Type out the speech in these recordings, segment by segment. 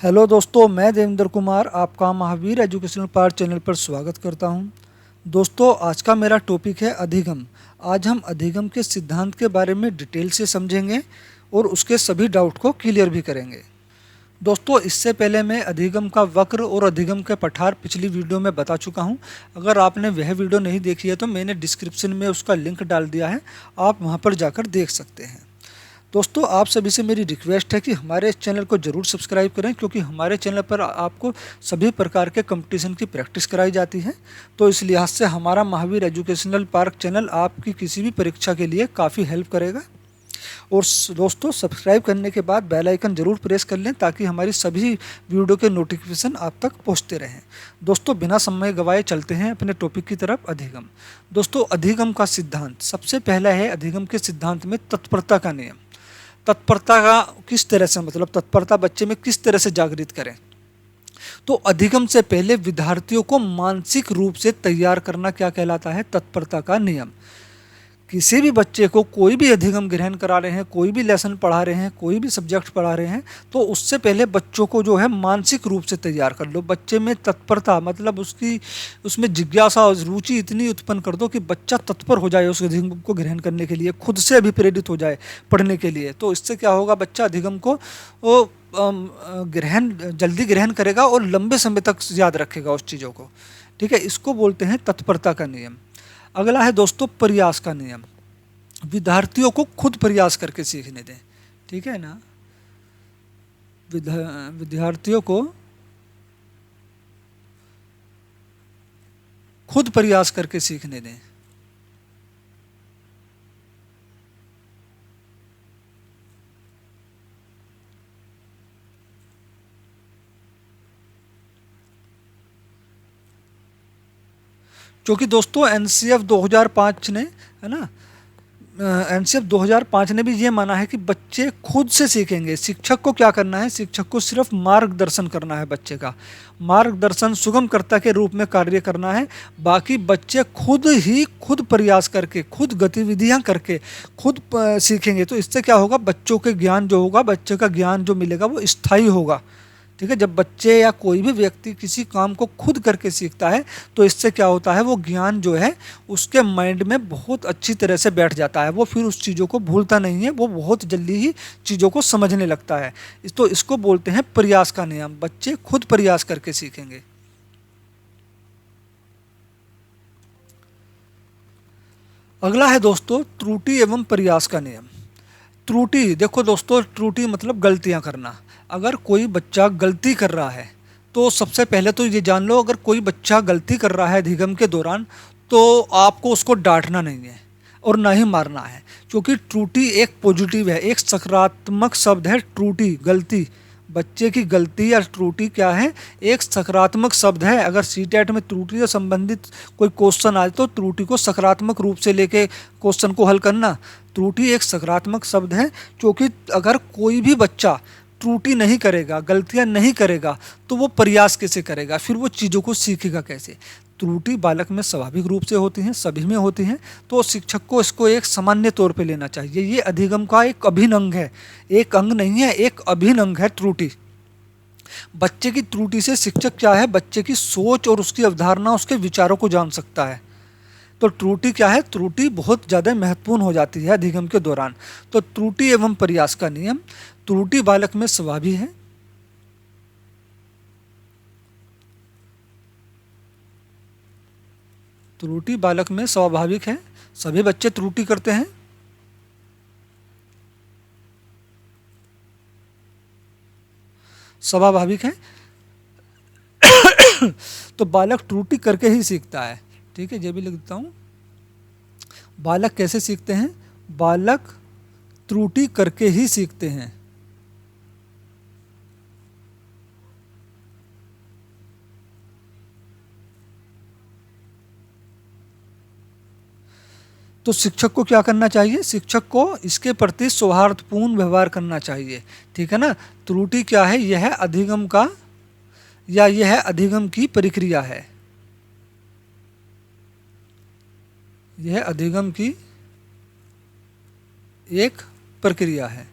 Hello दोस्तों, मैं देवेंद्र कुमार आपका महावीर एजुकेशनल पार्ट चैनल पर स्वागत करता हूं। दोस्तों, आज का मेरा टॉपिक है अधिगम। आज हम अधिगम के सिद्धांत के बारे में डिटेल से समझेंगे और उसके सभी डाउट को क्लियर भी करेंगे। दोस्तों, इससे पहले मैं अधिगम का वक्र और अधिगम के पठार पिछली वीडियो में बता चुका हूं। अगर आपने वह वीडियो नहीं देखी है तो मैंने डिस्क्रिप्शन में उसका लिंक डाल दिया है, आप वहां पर जाकर देख सकते हैं। दोस्तों, आप सभी से मेरी रिक्वेस्ट है कि हमारे इस चैनल को ज़रूर सब्सक्राइब करें, क्योंकि हमारे चैनल पर आपको सभी प्रकार के कंपटीशन की प्रैक्टिस कराई जाती है। तो इस लिहाज से हमारा महावीर एजुकेशनल पार्क चैनल आपकी किसी भी परीक्षा के लिए काफ़ी हेल्प करेगा। और दोस्तों, सब्सक्राइब करने के बाद बेल आइकन ज़रूर प्रेस कर लें, ताकि हमारी सभी वीडियो के नोटिफिकेशन आप तक पहुँचते रहें। दोस्तों, बिना समय गवाए चलते हैं अपने टॉपिक की तरफ, अधिगम। दोस्तों, अधिगम का सिद्धांत सबसे पहला है। अधिगम के सिद्धांत में तत्परता का नियम। तत्परता का किस तरह से मतलब तत्परता बच्चे में किस तरह से जागृत करें। तो अधिगम से पहले विद्यार्थियों को मानसिक रूप से तैयार करना क्या कहलाता है? तत्परता का नियम। किसी भी बच्चे को कोई भी अधिगम ग्रहण करा रहे हैं, कोई भी लेसन पढ़ा रहे हैं, कोई भी सब्जेक्ट पढ़ा रहे हैं, तो उससे पहले बच्चों को जो है मानसिक रूप से तैयार कर लो। बच्चे में तत्परता मतलब उसमें जिज्ञासा और रुचि इतनी उत्पन्न कर दो कि बच्चा तत्पर हो जाए उस अधिगम को ग्रहण करने के लिए, खुद से अभिप्रेरित हो जाए पढ़ने के लिए। तो इससे क्या होगा, बच्चा अधिगम को जल्दी ग्रहण करेगा और लंबे समय तक याद रखेगा उस चीज़ों को। ठीक है, इसको बोलते हैं तत्परता का नियम। अगला है दोस्तों प्रयास का नियम। विद्यार्थियों को खुद प्रयास करके सीखने दें। ठीक है ना, विद्यार्थियों को खुद प्रयास करके सीखने दें। क्योंकि दोस्तों एनसीएफ 2005 ने, है ना, एनसीएफ 2005 ने भी ये माना है कि बच्चे खुद से सीखेंगे। शिक्षक को क्या करना है? शिक्षक को सिर्फ मार्गदर्शन करना है, बच्चे का मार्गदर्शन सुगमकर्ता के रूप में कार्य करना है। बाकी बच्चे खुद प्रयास करके, खुद गतिविधियां करके खुद सीखेंगे। तो इससे क्या होगा, बच्चों के ज्ञान जो होगा, बच्चे का ज्ञान जो मिलेगा वो स्थायी होगा। ठीक है, जब बच्चे या कोई भी व्यक्ति किसी काम को खुद करके सीखता है तो इससे क्या होता है, वो ज्ञान जो है उसके माइंड में बहुत अच्छी तरह से बैठ जाता है। वो फिर उस चीज़ों को भूलता नहीं है, वो बहुत जल्दी ही चीज़ों को समझने लगता है। तो इसको बोलते हैं प्रयास का नियम। बच्चे खुद प्रयास करके सीखेंगे। अगला है दोस्तों त्रुटि एवं प्रयास का नियम। त्रुटि, देखो दोस्तों, त्रुटि मतलब गलतियां करना। अगर कोई बच्चा गलती कर रहा है तो सबसे पहले तो ये जान लो, अगर कोई बच्चा गलती कर रहा है अधिगम के दौरान, तो आपको उसको डांटना नहीं है और ना ही मारना है। क्योंकि त्रुटि एक पॉजिटिव है, एक सकारात्मक शब्द है। त्रुटि, गलती, बच्चे की गलती या त्रुटि क्या है, एक सकारात्मक शब्द है। अगर सीटेट में त्रुटि से संबंधित कोई क्वेश्चन आए तो त्रुटि को सकारात्मक रूप से लेके क्वेश्चन को हल करना। त्रुटि एक सकारात्मक शब्द है, क्योंकि अगर कोई भी बच्चा त्रुटि नहीं करेगा, गलतियां नहीं करेगा, तो वो प्रयास कैसे करेगा, फिर वो चीज़ों को सीखेगा कैसे। त्रुटि बालक में स्वाभाविक रूप से होती हैं, सभी में होती हैं। तो शिक्षक को इसको एक सामान्य तौर पे लेना चाहिए। ये अधिगम का एक अभिन्न अंग है, एक अंग नहीं है, एक अभिन्न अंग है त्रुटि। बच्चे की त्रुटि से शिक्षक क्या है, बच्चे की सोच और उसकी अवधारणा, उसके विचारों को जान सकता है। तो त्रुटि क्या है, त्रुटि बहुत ज़्यादा महत्वपूर्ण हो जाती है अधिगम के दौरान। तो त्रुटि एवं प्रयास का नियम। त्रुटि बालक में स्वाभाविक है। त्रुटि बालक में स्वाभाविक है, सभी बच्चे त्रुटि करते हैं। स्वाभाविक है। तो बालक त्रुटि करके ही सीखता है। ठीक है, ये भी लिख देता हूँ। बालक कैसे सीखते हैं? बालक त्रुटि करके ही सीखते हैं। तो शिक्षक को क्या करना चाहिए? शिक्षक को इसके प्रति सौहार्दपूर्ण व्यवहार करना चाहिए। ठीक है ना। त्रुटि क्या है? यह अधिगम का, या यह अधिगम की प्रक्रिया है। यह अधिगम की एक प्रक्रिया है।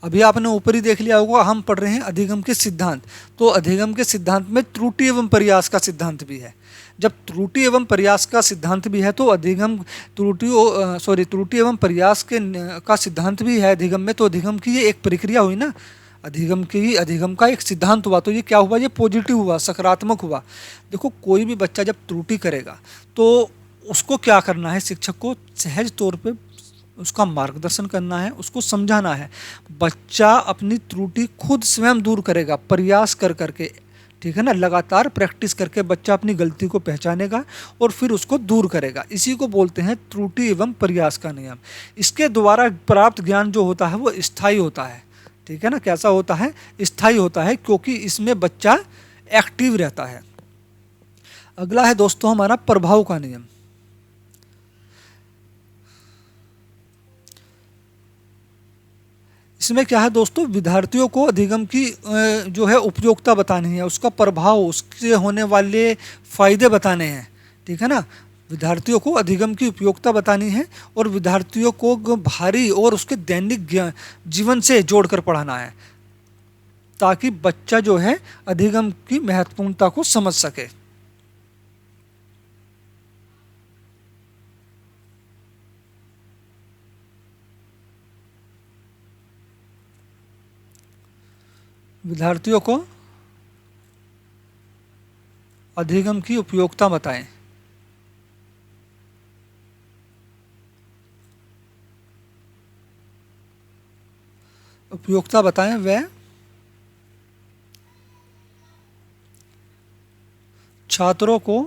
अभी आपने ऊपर ही देख लिया होगा, हम पढ़ रहे हैं अधिगम के सिद्धांत। तो अधिगम के सिद्धांत में त्रुटि एवं प्रयास का सिद्धांत भी है। जब त्रुटि एवं प्रयास का सिद्धांत भी है तो अधिगम त्रुटि एवं प्रयास का सिद्धांत भी है अधिगम में, तो अधिगम की ये एक प्रक्रिया हुई ना, अधिगम का एक सिद्धांत हुआ। तो ये क्या हुआ, ये पॉजिटिव हुआ, सकारात्मक हुआ। देखो कोई भी बच्चा जब त्रुटि करेगा तो उसको क्या करना है, शिक्षक को सहज तौर पे उसका मार्गदर्शन करना है, उसको समझाना है। बच्चा अपनी त्रुटि खुद स्वयं दूर करेगा प्रयास कर करके, ठीक है ना। लगातार प्रैक्टिस करके बच्चा अपनी गलती को पहचानेगा और फिर उसको दूर करेगा। इसी को बोलते हैं त्रुटि एवं प्रयास का नियम। इसके द्वारा प्राप्त ज्ञान जो होता है वो स्थायी होता है, ठीक है ना। कैसा होता है, स्थायी होता है, क्योंकि इसमें बच्चा एक्टिव रहता है। अगला है दोस्तों हमारा प्रभाव का नियम। इसमें क्या है दोस्तों, विद्यार्थियों को अधिगम की जो है उपयोगिता बतानी है, उसका प्रभाव, उससे होने वाले फायदे बताने हैं, ठीक है ना। विद्यार्थियों को अधिगम की उपयोगिता बतानी है और विद्यार्थियों को भारी और उसके दैनिक जीवन से जोड़कर पढ़ाना है, ताकि बच्चा जो है अधिगम की महत्वपूर्णता को समझ सके। विद्यार्थियों को अधिगम की उपयोगिता बताएं। उपयोगिता बताएं वह छात्रों को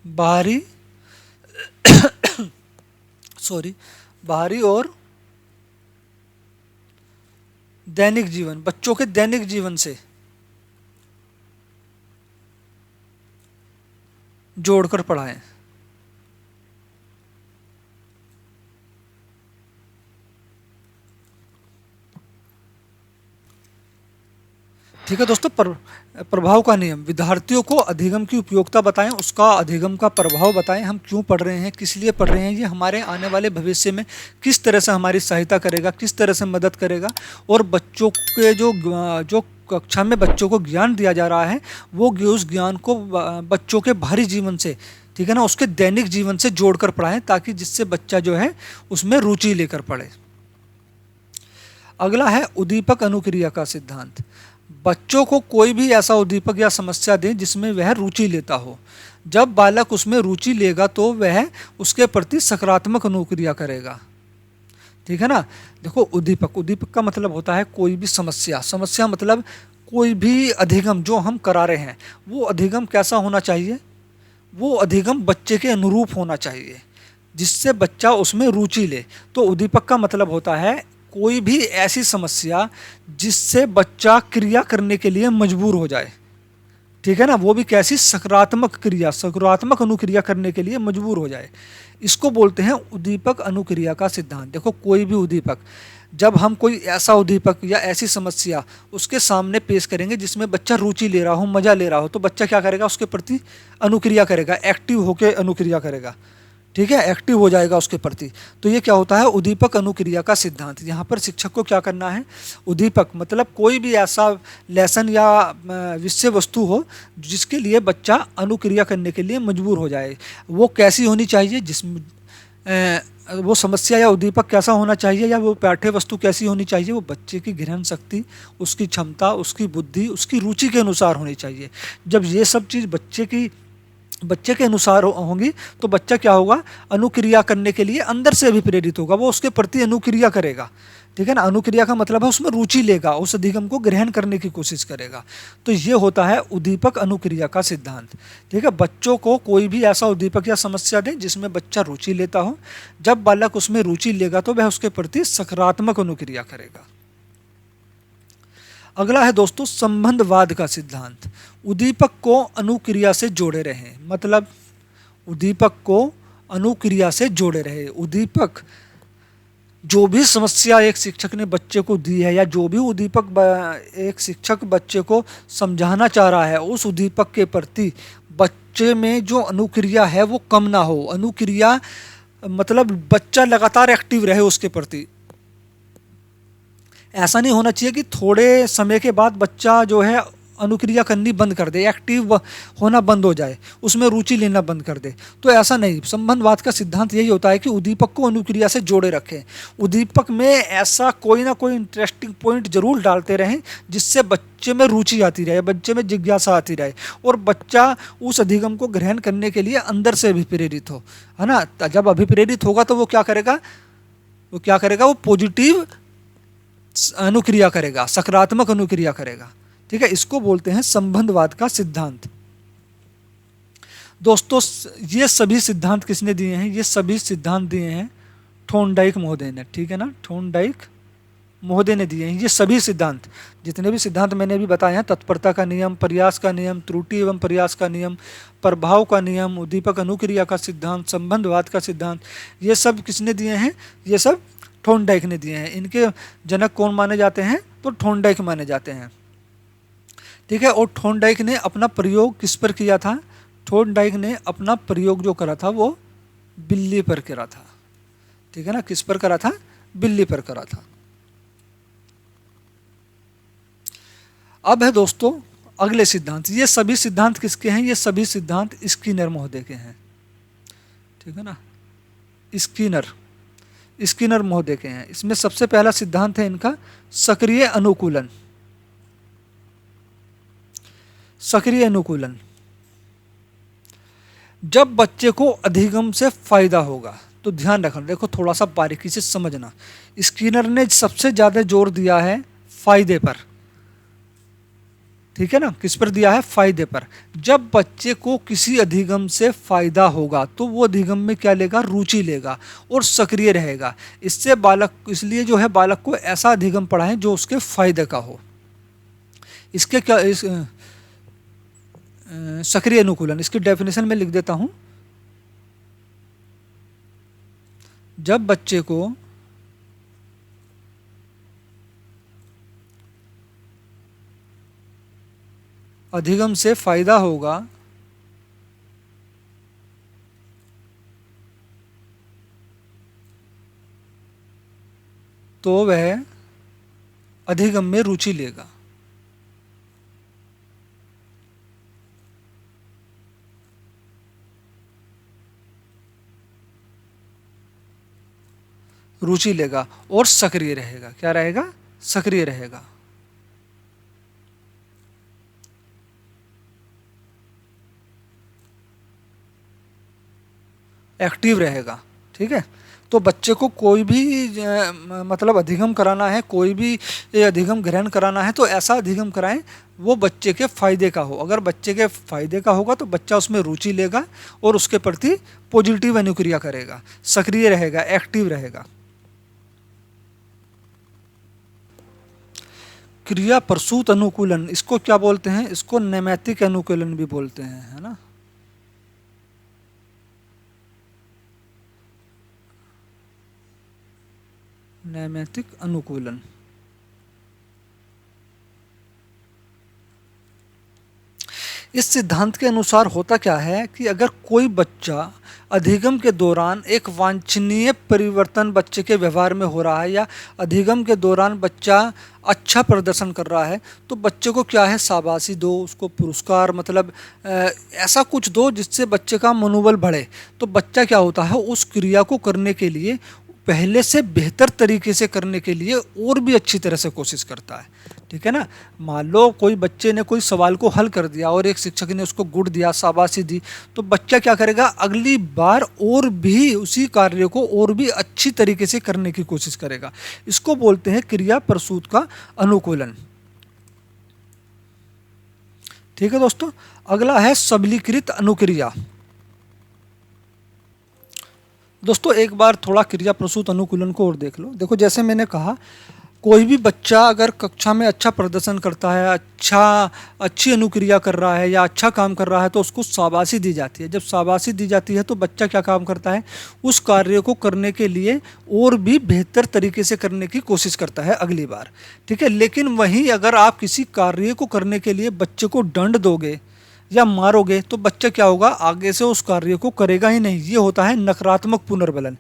बाहरी बाहरी और दैनिक जीवन, बच्चों के दैनिक जीवन से जोड़कर पढ़ाएं। ठीक है दोस्तों, प्रभाव का नियम। विद्यार्थियों को अधिगम की उपयोगिता बताएं, उसका अधिगम का प्रभाव बताएं। हम क्यों पढ़ रहे हैं, किस लिए पढ़ रहे हैं, ये हमारे आने वाले भविष्य में किस तरह से हमारी सहायता करेगा, किस तरह से मदद करेगा। और बच्चों के जो कक्षा में बच्चों को ज्ञान दिया जा रहा है वो उस ज्ञान को बच्चों के बाहरी जीवन से, ठीक है ना, उसके दैनिक जीवन से जोड़कर पढ़ाएं, ताकि जिससे बच्चा जो है उसमें रुचि लेकर पढ़े। अगला है उद्दीपक अनुक्रिया का सिद्धांत। बच्चों को कोई भी ऐसा उद्दीपक या समस्या दें जिसमें वह रुचि लेता हो। जब बालक उसमें रुचि लेगा तो वह उसके प्रति सकारात्मक अनुक्रिया करेगा, ठीक है ना। देखो उद्दीपक का मतलब होता है कोई भी समस्या मतलब कोई भी अधिगम जो हम करा रहे हैं वो अधिगम कैसा होना चाहिए, वो अधिगम बच्चे के अनुरूप होना चाहिए, जिससे बच्चा उसमें रुचि ले। तो उद्दीपक का मतलब होता है कोई भी ऐसी समस्या जिससे बच्चा क्रिया करने के लिए मजबूर हो जाए, ठीक है ना। वो भी कैसी, सकारात्मक अनुक्रिया करने के लिए मजबूर हो जाए। इसको बोलते हैं उद्दीपक अनुक्रिया का सिद्धांत। देखो कोई भी उद्दीपक, जब हम कोई ऐसा उद्दीपक या ऐसी समस्या उसके सामने पेश करेंगे जिसमें बच्चा रुचि ले रहा हो, मजा ले रहा हो, तो बच्चा क्या करेगा, उसके प्रति अनुक्रिया करेगा, एक्टिव होकर अनुक्रिया करेगा, ठीक है, एक्टिव हो जाएगा उसके प्रति। तो ये क्या होता है, उद्दीपक अनुक्रिया का सिद्धांत। यहाँ पर शिक्षक को क्या करना है, उद्दीपक मतलब कोई भी ऐसा लेसन या विषय वस्तु हो जिसके लिए बच्चा अनुक्रिया करने के लिए मजबूर हो जाए। वो कैसी होनी चाहिए, जिसमें वो समस्या या उद्दीपक कैसा होना चाहिए, या वो पाठ्य वस्तु कैसी होनी चाहिए, वो बच्चे की ग्रहण शक्ति, उसकी क्षमता, उसकी बुद्धि, उसकी रुचि के अनुसार होनी चाहिए। जब ये सब चीज़ बच्चे के अनुसार होंगी तो बच्चा क्या होगा, अनुक्रिया करने के लिए अंदर से भी प्रेरित होगा, वो उसके प्रति अनुक्रिया करेगा, ठीक है ना। अनुक्रिया का मतलब है उसमें रुचि लेगा, उस अधिगम को ग्रहण करने की कोशिश करेगा। तो ये होता है उद्दीपक अनुक्रिया का सिद्धांत, ठीक है। बच्चों को कोई भी ऐसा उद्दीपक या समस्या दें जिसमें बच्चा रुचि लेता हो। जब बालक उसमें रुचि लेगा तो वह उसके प्रति सकारात्मक अनुक्रिया करेगा। अगला है दोस्तों संबंधवाद का सिद्धांत। उद्दीपक को अनुक्रिया से जोड़े रहें, मतलब उद्दीपक को अनुक्रिया से जोड़े रहे। उद्दीपक, जो भी समस्या एक शिक्षक ने बच्चे को दी है या जो भी उद्दीपक एक शिक्षक बच्चे को समझाना चाह रहा है, उस उद्दीपक के प्रति बच्चे में जो अनुक्रिया है वो कम ना हो। अनुक्रिया मतलब बच्चा लगातार एक्टिव रहे उसके प्रति, ऐसा नहीं होना चाहिए कि थोड़े समय के बाद बच्चा जो है अनुक्रिया करनी बंद कर दे, एक्टिव होना बंद हो जाए, उसमें रुचि लेना बंद कर दे। तो ऐसा नहीं, संबंधवाद का सिद्धांत यही होता है कि उद्दीपक को अनुक्रिया से जोड़े रखें। उद्दीपक में ऐसा कोई ना कोई इंटरेस्टिंग पॉइंट जरूर डालते रहें जिससे बच्चे में रुचि आती रहे, बच्चे में जिज्ञासा आती रहे और बच्चा उस अधिगम को ग्रहण करने के लिए अंदर से अभिप्रेरित हो, है ना। जब अभिप्रेरित होगा तो वो क्या करेगा, वो पॉजिटिव अनुक्रिया करेगा, सकारात्मक अनुक्रिया करेगा। ठीक है, इसको बोलते हैं संबंधवाद का सिद्धांत। दोस्तों, ये सभी सिद्धांत किसने दिए हैं? ये सभी सिद्धांत दिए हैं थॉर्नडाइक महोदय ने। ठीक है ना, थॉर्नडाइक महोदय ने दिए हैं ये सभी सिद्धांत। जितने भी सिद्धांत मैंने अभी बताए हैं, तत्परता का नियम, प्रयास का नियम, त्रुटि एवं प्रयास का नियम, प्रभाव का नियम, उद्दीपक अनुक्रिया का सिद्धांत, संबंधवाद का सिद्धांत, ये सब किसने दिए हैं? ये सब थॉर्नडाइक ने दिए हैं। इनके जनक कौन माने जाते हैं? तो थॉर्नडाइक माने जाते हैं। ठीक है, और थॉर्नडाइक ने अपना प्रयोग किस पर किया था? थॉर्नडाइक ने अपना प्रयोग जो करा था वो बिल्ली पर करा था। ठीक है ना, किस पर करा था? बिल्ली पर करा था। अब है दोस्तों अगले सिद्धांत। ये सभी सिद्धांत किसके हैं? ये सभी सिद्धांत स्किनर महोदय के हैं। ठीक है ना, स्किनर महोदय के हैं। इसमें सबसे पहला सिद्धांत है इनका सक्रिय अनुकूलन। सक्रिय अनुकूलन, जब बच्चे को अधिगम से फायदा होगा, तो ध्यान रखना, देखो थोड़ा सा बारीकी से समझना। स्किनर ने सबसे ज्यादा जोर दिया है फायदे पर। ठीक है ना, किस पर दिया है? फायदे पर। जब बच्चे को किसी अधिगम से फायदा होगा तो वो अधिगम में क्या लेगा? रुचि लेगा और सक्रिय रहेगा। इससे बालक, इसलिए जो है बालक को ऐसा अधिगम पढ़ाएं जो उसके फायदे का हो। इसके क्या सक्रिय अनुकूलन, इसकी डेफिनेशन में लिख देता हूं। जब बच्चे को अधिगम से फायदा होगा तो वह अधिगम में रुचि लेगा। रुचि लेगा और सक्रिय रहेगा। क्या रहेगा? सक्रिय रहेगा। एक्टिव रहेगा। ठीक है, तो बच्चे को कोई भी मतलब अधिगम कराना है, कोई भी अधिगम ग्रहण कराना है तो ऐसा अधिगम कराएं वो बच्चे के फायदे का हो। अगर बच्चे के फायदे का होगा तो बच्चा उसमें रुचि लेगा और उसके प्रति पॉजिटिव अनुक्रिया करेगा, सक्रिय रहेगा, एक्टिव रहेगा। क्रिया प्रसूत अनुकूलन, इसको क्या बोलते हैं? इसको नैमित्तिक अनुकूलन भी बोलते हैं, है ना। नैमित्तिक अनुकूलन। इस सिद्धांत के अनुसार होता क्या है कि अगर कोई बच्चा अधिगम के दौरान एक वांछनीय परिवर्तन बच्चे के व्यवहार में हो रहा है या अधिगम के दौरान बच्चा अच्छा प्रदर्शन कर रहा है तो बच्चे को क्या है? शाबाशी दो, उसको पुरस्कार, मतलब ऐसा कुछ दो जिससे बच्चे का मनोबल बढ़े। तो बच्चा क्या होता है? उस क्रिया को करने के लिए पहले से बेहतर तरीके से करने के लिए और भी अच्छी तरह से कोशिश करता है। ठीक है ना, मान लो कोई बच्चे ने कोई सवाल को हल कर दिया और एक शिक्षक ने उसको गुड दिया, शाबाशी दी, तो बच्चा क्या करेगा? अगली बार और भी उसी कार्य को और भी अच्छी तरीके से करने की कोशिश करेगा। इसको बोलते हैं क्रिया प्रसूत का अनुकूलन। ठीक है दोस्तों, अगला है सबलीकृत अनुक्रिया। दोस्तों एक बार थोड़ा क्रिया प्रसूत अनुकूलन को और देख लो। देखो जैसे मैंने कहा, कोई भी बच्चा अगर कक्षा में अच्छा प्रदर्शन करता है, अच्छी अनुक्रिया कर रहा है या अच्छा काम कर रहा है तो उसको शाबाशी दी जाती है। जब शाबाशी दी जाती है तो बच्चा क्या काम करता है? उस कार्य को करने के लिए और भी बेहतर तरीके से करने की कोशिश करता है अगली बार। ठीक है, लेकिन वहीं अगर आप किसी कार्य को करने के लिए बच्चे को दंड दोगे या मारोगे तो बच्चा क्या होगा? आगे से उस कार्य को करेगा ही नहीं। ये होता है नकारात्मक पुनर्बलन।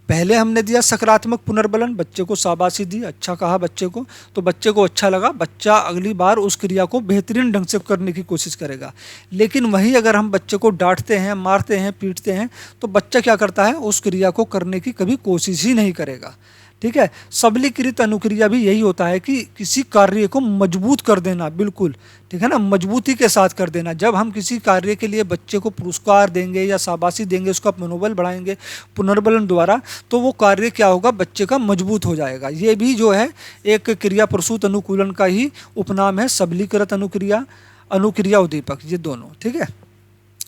पहले हमने दिया सकारात्मक पुनर्बलन, बच्चे को शाबाशी दी, अच्छा कहा बच्चे को, तो बच्चे को अच्छा लगा, बच्चा अगली बार उस क्रिया को बेहतरीन ढंग से करने की कोशिश करेगा। लेकिन वहीं अगर हम बच्चे को डांटते हैं, मारते हैं, पीटते हैं, तो बच्चा क्या करता है, उस क्रिया को करने की कभी कोशिश ही नहीं करेगा। ठीक है। सबलीकृत अनुक्रिया भी यही होता है कि किसी कार्य को मजबूत कर देना, बिल्कुल ठीक है ना, मजबूती के साथ कर देना। जब हम किसी कार्य के लिए बच्चे को पुरस्कार देंगे या शाबाशी देंगे, उसका मनोबल बढ़ाएंगे पुनर्बलन द्वारा, तो वो कार्य क्या होगा, बच्चे का मजबूत हो जाएगा। ये भी जो है एक क्रिया प्रसूत अनुकूलन का ही उपनाम है, सबलीकृत अनुक्रिया, अनुक्रिया उद्दीपक, ये दोनों। ठीक है।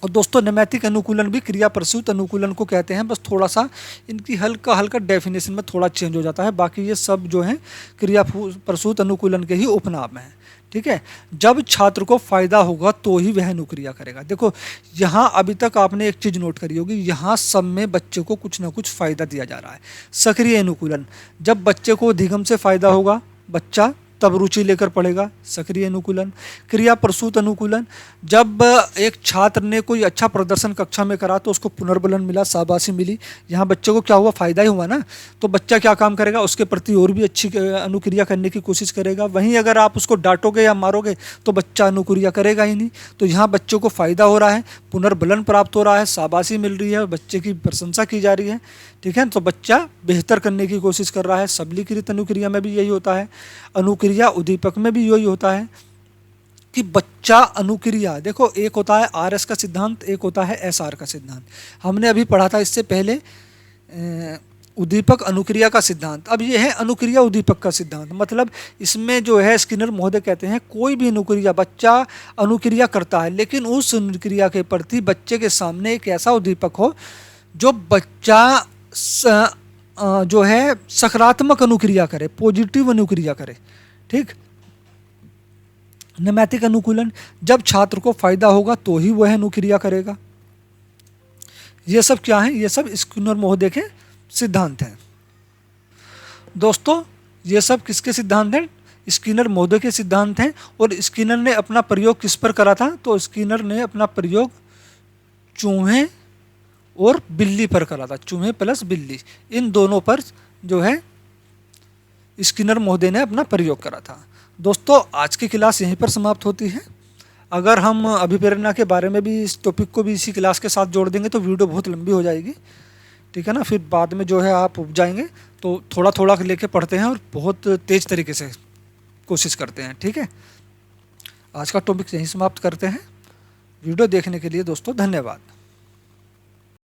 और दोस्तों नैमित्तिक अनुकूलन भी क्रिया प्रसूत अनुकूलन को कहते हैं, बस थोड़ा सा इनकी हल्का हल्का डेफिनेशन में थोड़ा चेंज हो जाता है, बाकी ये सब जो है क्रिया प्रसूत अनुकूलन के ही उपनाम हैं। ठीक है। जब छात्र को फायदा होगा तो ही वह अनुक्रिया करेगा। देखो यहाँ अभी तक आपने एक चीज नोट करी होगी, यहाँ सब में बच्चे को कुछ ना कुछ फायदा दिया जा रहा है। सक्रिय अनुकूलन, जब बच्चे को अधिगम से फायदा होगा, बच्चा तब रुचि लेकर पढ़ेगा, सक्रिय अनुकूलन। क्रिया प्रसूत अनुकूलन, जब एक छात्र ने कोई अच्छा प्रदर्शन कक्षा में करा तो उसको पुनर्बलन मिला, शाबाशी मिली, यहाँ बच्चे को क्या हुआ, फायदा ही हुआ ना, तो बच्चा क्या काम करेगा, उसके प्रति और भी अच्छी अनुक्रिया करने की कोशिश करेगा। वहीं अगर आप उसको डांटोगे या मारोगे तो बच्चा अनुक्रिया करेगा ही नहीं। तो यहाँ बच्चों को फायदा हो रहा है, पुनर्बलन प्राप्त हो रहा है, शाबाशी मिल रही है, बच्चे की प्रशंसा की जा रही है। ठीक है। तो बच्चा बेहतर करने की कोशिश कर रहा है। सबलीकृत अनुक्रिया में भी यही होता है, अनुक्रिया उद्दीपक में भी यही होता है कि बच्चा अनुक्रिया, देखो एक होता है RS का सिद्धांत, एक होता है SR का सिद्धांत। हमने अभी पढ़ा था इससे पहले उद्दीपक अनुक्रिया का सिद्धांत। अब ये है अनुक्रिया उद्दीपक का सिद्धांत। मतलब इसमें जो है स्किनर महोदय कहते हैं कोई भी अनुक्रिया, बच्चा अनुक्रिया करता है लेकिन उस अनुक्रिया के प्रति बच्चे के सामने एक ऐसा उद्दीपक हो जो बच्चा जो है सकारात्मक अनुक्रिया करे, पॉजिटिव अनुक्रिया करे। ठीक। नैमित्तिक अनुकूलन, जब छात्र को फायदा होगा तो ही वह अनुक्रिया करेगा। ये सब क्या है, ये सब स्किनर महोदय के सिद्धांत हैं। दोस्तों ये सब किसके सिद्धांत हैं, स्किनर महोदय के सिद्धांत हैं। और स्किनर ने अपना प्रयोग किस पर करा था, तो स्किनर ने अपना प्रयोग चूहे और बिल्ली पर करा था, चूहे प्लस बिल्ली, इन दोनों पर जो है स्किनर महोदय ने अपना प्रयोग करा था। दोस्तों आज की क्लास यहीं पर समाप्त होती है। अगर हम अभिप्रेरणा के बारे में भी, इस टॉपिक को भी इसी क्लास के साथ जोड़ देंगे तो वीडियो बहुत लंबी हो जाएगी। ठीक है ना, फिर बाद में जो है आप उब जाएंगे, तो थोड़ा थोड़ा लेके पढ़ते हैं और बहुत तेज तरीके से कोशिश करते हैं। ठीक है। आज का टॉपिक यहीं समाप्त करते हैं। वीडियो देखने के लिए दोस्तों धन्यवाद।